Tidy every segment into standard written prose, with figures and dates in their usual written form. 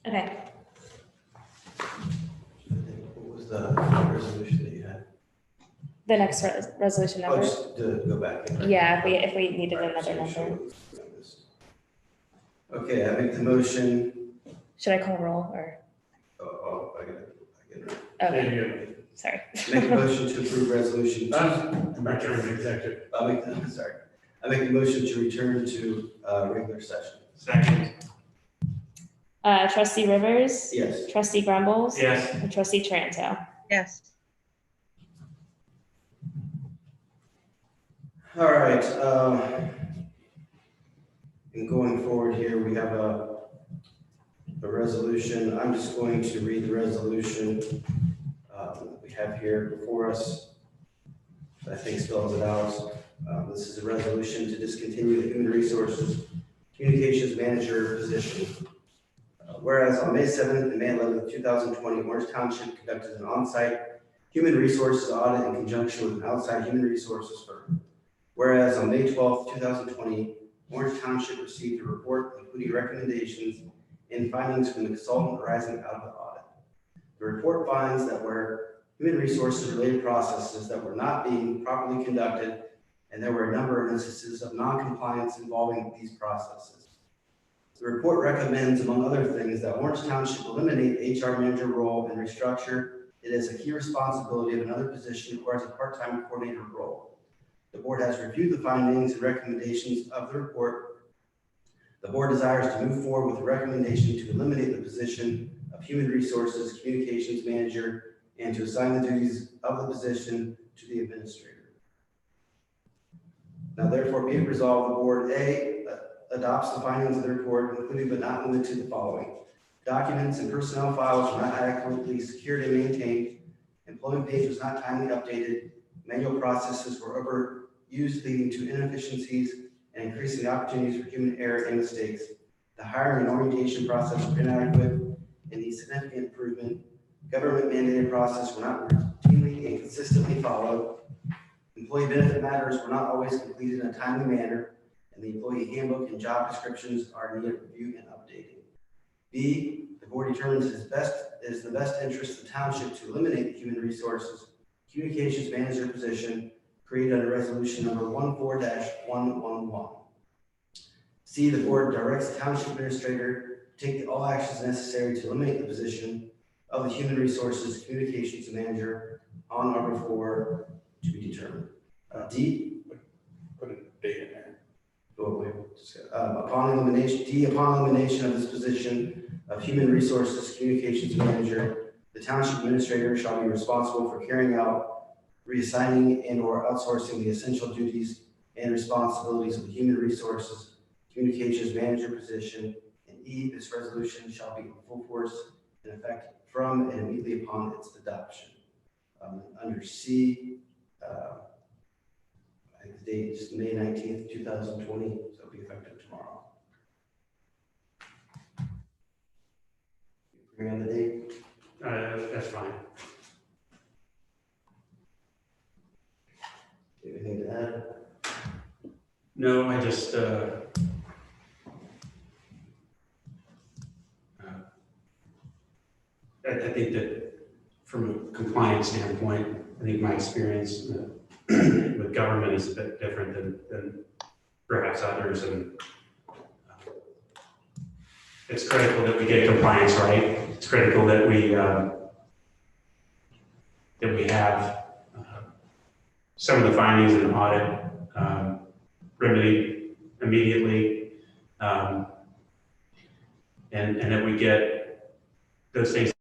Okay. What was the resolution that you had? The next resolution Oh, number. just to go back. Yeah, if we needed Right, another so number. Okay, I make the motion. Should I call roll or? I get it. Okay. Sorry. Make a motion to approve resolution. Executive. I make the motion to return to regular session. Second. Trustee Rivers. Yes. Trustee Grumbles. Yes. And Trustee Taranto. Yes. All right. And going forward here, we have a resolution. I'm just going to read the resolution we have here before us. I think spells it out. This is a resolution to discontinue the Human Resources Communications Manager position. Whereas on May 7th and May 11th, 2020, Orange Township conducted an on-site human resources audit in conjunction with an outside human resources firm. Whereas on May 12th, 2020, Orange Township received a report including recommendations and findings from the consultant arising out of the audit. The report finds that where human resources related processes that were not being properly conducted, and there were a number of instances of non-compliance involving these processes. The report recommends, among other things, that Orange Township eliminate the HR manager role and restructure it as a key responsibility of another position or as a part-time coordinator role. The board has reviewed the findings and recommendations of the report. The board desires to move forward with a recommendation to eliminate the position of Human Resources Communications Manager and to assign the duties of the position to the administrator. Now therefore be it resolved, the board adopts the findings of the report, including but not limited to the following. Documents and personnel files were not adequately secured and maintained. Employment page was not timely updated. Manual processes were overused, leading to inefficiencies and increasing the opportunities for human error and mistakes. The hiring and orientation process were inadequate and needs significant improvement. Government mandated process were not routinely and consistently followed. Employee benefit matters were not always completed in a timely manner, and the employee handbook and job descriptions are in need of review and updating. B, the board determines it is the best interest of the township to eliminate the Human Resources Communications Manager position created under resolution number 14-111. C, the board directs the township administrator to take all actions necessary to eliminate the position of the Human Resources Communications Manager on or before to be determined. D, Put a date in there. upon elimination of this position of Human Resources Communications Manager, the township administrator shall be responsible for carrying out, reassigning, and or outsourcing the essential duties and responsibilities of the Human Resources Communications Manager position. And E, this resolution shall be in full force and effect from and immediately upon its adoption. Under C, I think the date is May 19th, 2020, so it'll be effective tomorrow. Agree on the date? That's fine. Anything to add? No, I just, I think that from a compliance standpoint, I think my experience with government is a bit different than perhaps others, and it's critical that we get compliance right. It's critical that we have some of the findings in the audit remedied immediately, and that we get those things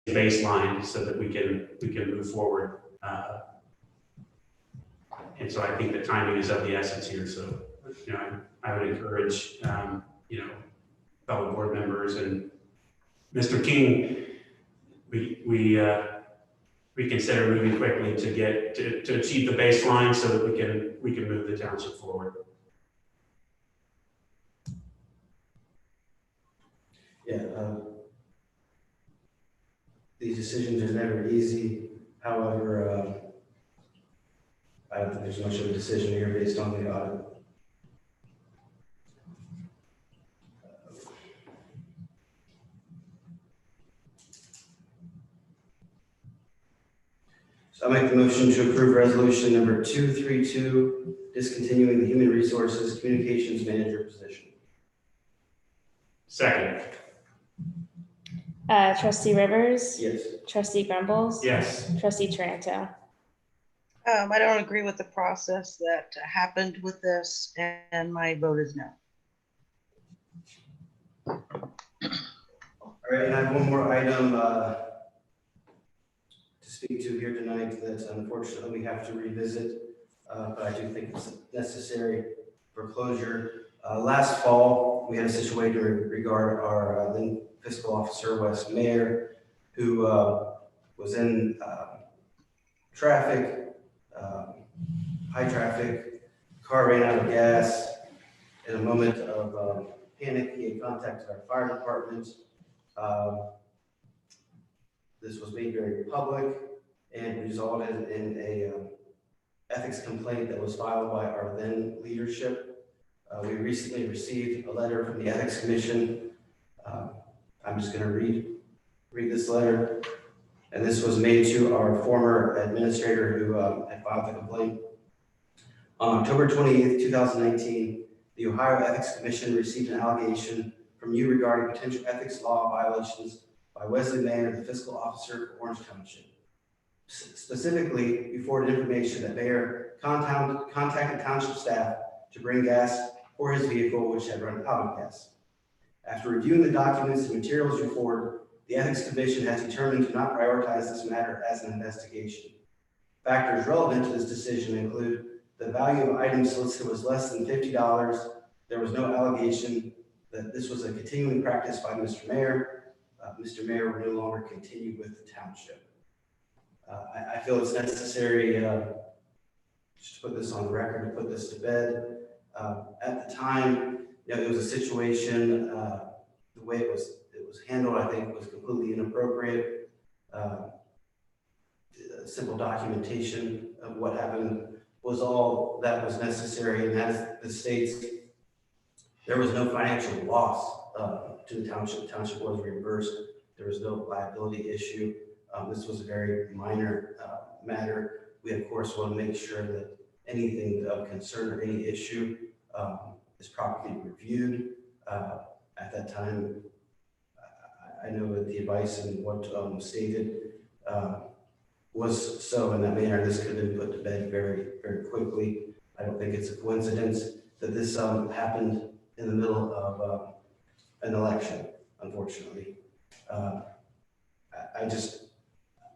baseline so that we can move forward. And so I think the timing is of the essence here. So, I would encourage, fellow board members and Mr. King, we consider moving quickly to get to achieve the baseline so that we can move the township forward. Yeah, these decisions are never easy. However, I don't think there's much of a decision here based on the audit. So I make the motion to approve resolution number 232, discontinuing the human resources communications manager position. Second. Trustee Rivers, Yes. trustee Grumbles. Yes. Trustee Taranto. I don't agree with the process that happened with this, and my vote is no. All right, and I have one more item to speak to here tonight that unfortunately we have to revisit, but I do think it's necessary for closure. Last fall, we had a situation regarding our then fiscal officer, Wes Mayer, who was in traffic, high traffic, car ran out of gas. In a moment of panic, he had contacted our fire department. This was made very public and resulted in a ethics complaint that was filed by our then leadership. We recently received a letter from the Ethics Commission. I'm just going to read this letter. And this was made to our former administrator who had filed the complaint. On October 28th, 2019, the Ohio Ethics Commission received an allegation from you regarding potential ethics law violations by Wesley Mayer, the fiscal officer for Orange Township. Specifically, you forwarded information that Mayer contacted township staff to bring gas for his vehicle, which had run out of gas. After reviewing the documents and materials you forwarded, the Ethics Commission has determined to not prioritize this matter as an investigation. Factors relevant to this decision include the value of items listed was less than $50. There was no allegation that this was a continuing practice by Mr. Mayer. Mr. Mayer will no longer continue with the township. I feel it's necessary just to put this on the record, to put this to bed. At the time, it was a situation, the way it was handled, I think, was completely inappropriate. Simple documentation of what happened was all that was necessary, and as the states, there was no financial loss to the township. The township was reimbursed. There was no liability issue. This was a very minor matter. We, of course, want to make sure that anything of concern or any issue is properly reviewed. At that time, I know that the advice and what was stated was so in that manner. This could have been put to bed very, very quickly. I don't think it's a coincidence that this happened in the middle of an election, unfortunately.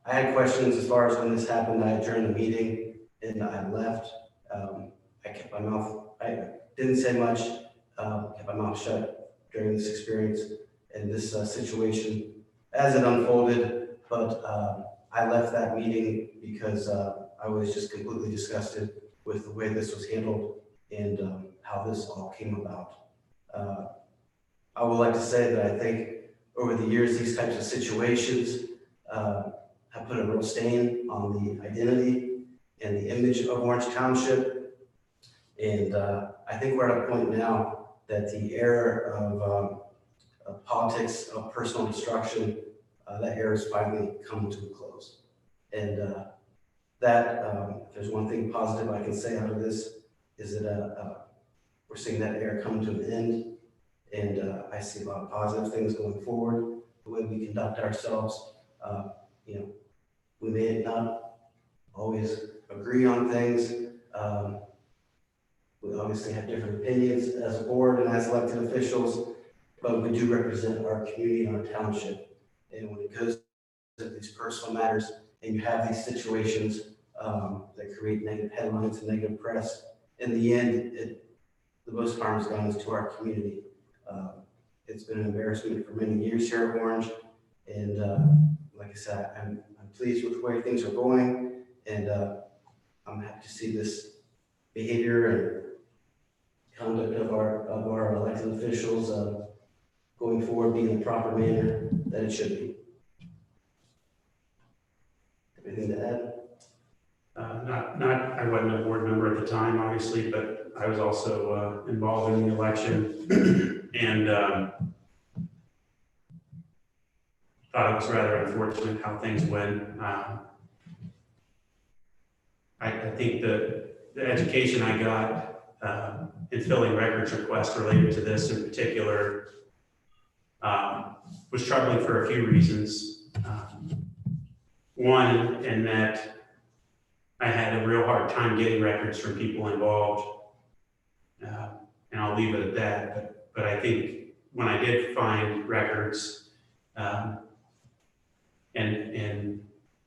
I had questions as far as when this happened. I adjourned the meeting and I left. I kept my mouth, I didn't say much, kept my mouth shut during this experience and this situation as it unfolded. But I left that meeting because I was just completely disgusted with the way this was handled and how this all came about. I would like to say that I think over the years, these types of situations have put a real stain on the identity and the image of Orange Township. And I think we're at a point now that the era of politics, of personal destruction, that era has finally come to a close. And if there's one thing positive I can say out of this, is that we're seeing that era come to an end. And I see a lot of positive things going forward. The way we conduct ourselves, we may not always agree on things. We obviously have different opinions as a board and as elected officials, but we do represent our community and our township. And when it goes to these personal matters and you have these situations that create negative headlines and negative press, in the end, the most harm is done to our community. It's been an embarrassment for many years here at Orange, and like I said, I'm pleased with where things are going, and I'm happy to see this behavior and conduct of our elected officials going forward be in the proper manner that it should be. Anything to add? I wasn't a board member at the time, obviously, but I was also involved in the election and thought it was rather unfortunate how things went. I think the education I got in filling records requests related to this in particular was troubling for a few reasons. One, in that I had a real hard time getting records from people involved, and I'll leave it at that. But I think when I did find records, and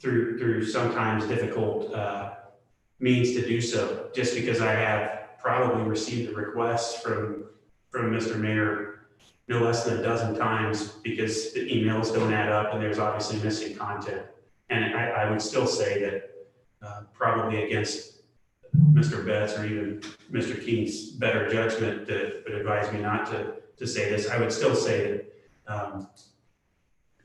through sometimes difficult means to do so, just because I have probably received a request from Mr. Mayor no less than a dozen times because the emails don't add up and there's obviously missing content. And I would still say that probably against Mr. Betts or even Mr. King's better judgment that would advise me not to say this, I would still say that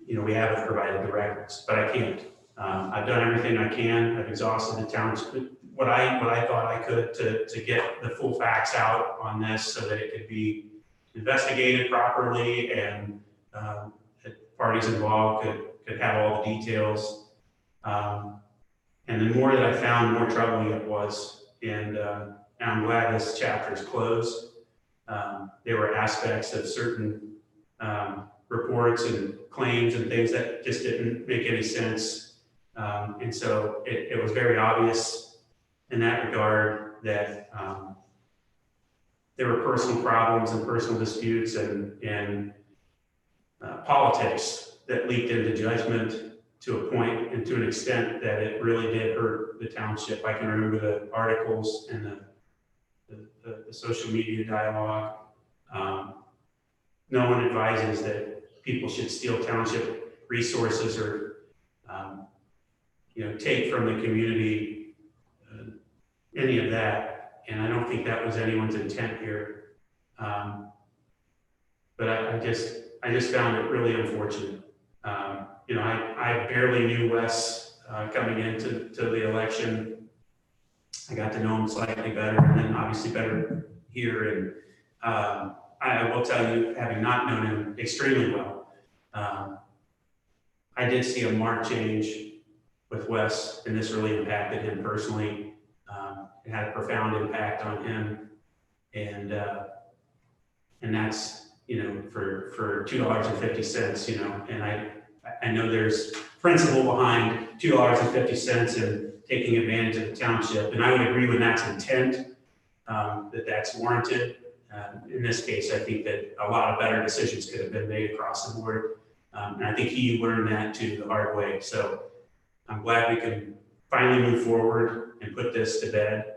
we haven't provided the records, but I can't. I've done everything I can. I've exhausted the township, what I thought I could to get the full facts out on this so that it could be investigated properly and that parties involved could have all the details. And the more that I found, the more troubling it was. And I'm glad this chapter is closed. There were aspects of certain reports and claims and things that just didn't make any sense. And so it was very obvious in that regard that there were personal problems and personal disputes and politics that leaked into judgment to a point and to an extent that it really did hurt the township. I can remember the articles and the social media dialogue. No one advises that people should steal township resources or take from the community, any of that. And I don't think that was anyone's intent here. But I just found it really unfortunate. I barely knew Wes coming into the election. I got to know him slightly better, and then obviously better here. And I will tell you, having not known him extremely well, I did see a marked change with Wes, and this really impacted him personally. It had a profound impact on him, and that's for $2.50, and I know there's principle behind $2.50 and taking advantage of the township, and I would agree when that's intent, that's warranted. In this case, I think that a lot of better decisions could have been made across the board, and I think he learned that too the hard way. So I'm glad we can finally move forward and put this to bed,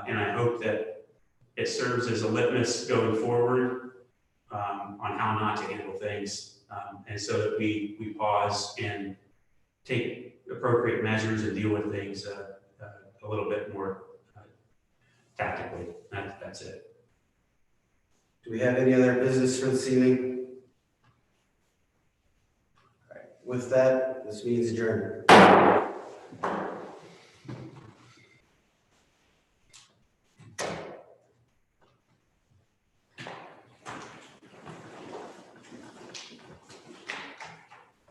and I hope that it serves as a litmus going forward on how not to handle things, and so that we pause and take appropriate measures and deal with things a little bit more tactically. That's it. Do we have any other business for this evening? All right. With that, this meeting is adjourned.